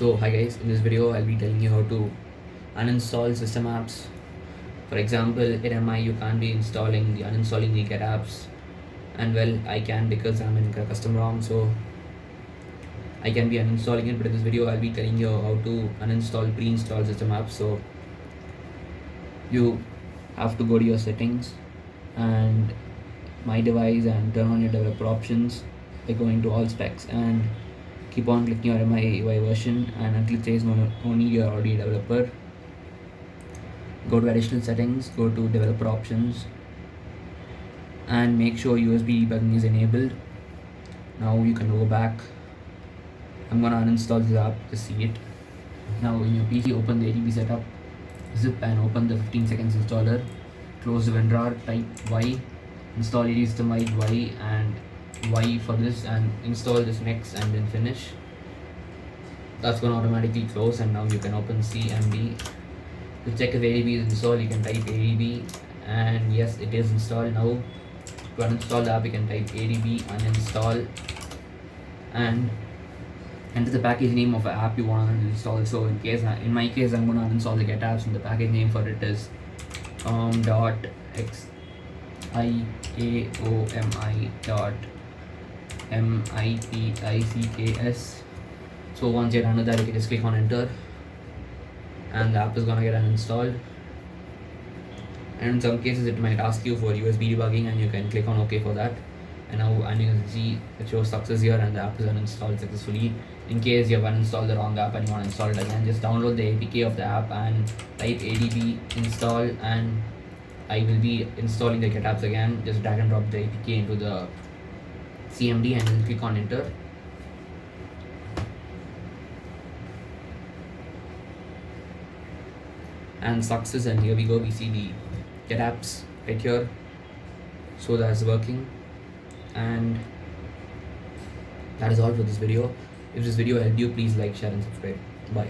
So hi guys, in this video I'll be telling you how to uninstall system apps. For example, in MI you can't be uninstalling the get apps, and well, I can because I'm in custom ROM, so I can be uninstalling it. But in this video I'll be telling you how to uninstall pre-installed system apps. So you have to go to your settings and my device and turn on your developer options by going to all specs and keep on clicking your MI version, and until it says only you're already a developer, go to additional settings, go to developer options and make sure USB debugging is enabled. Now you can go back. I'm gonna uninstall this app to see it. Now in your PC, open the ADB setup, zip and open the 15 seconds installer, close the WinRAR, type Y, install AD system wide Y and Y for this, and install this next and then finish. That's gonna automatically close, and now you can open CMD. To check if ADB is installed, you can type ADB, and yes, it is installed. Now to uninstall the app, you can type ADB uninstall and enter the package name of the app you want to install. So in my case, I'm going to uninstall the get apps, and the package name for it is .xiaomi.mipicks. So once you're done with that, you can just click on enter and the app is gonna get uninstalled. And in some cases it might ask you for USB debugging, and you can click on OK for that. And now you can see it shows success here and the app is uninstalled successfully. In case you have uninstalled the wrong app and you want to install it again, just download the APK of the app and type ADB install, and I will be installing the get apps again. Just drag and drop the APK into the CMD and then click on enter. And success, and here we go, we see the get apps right here, so that's working. And that is all for this video. If this video helped you, please like, share and subscribe. Bye.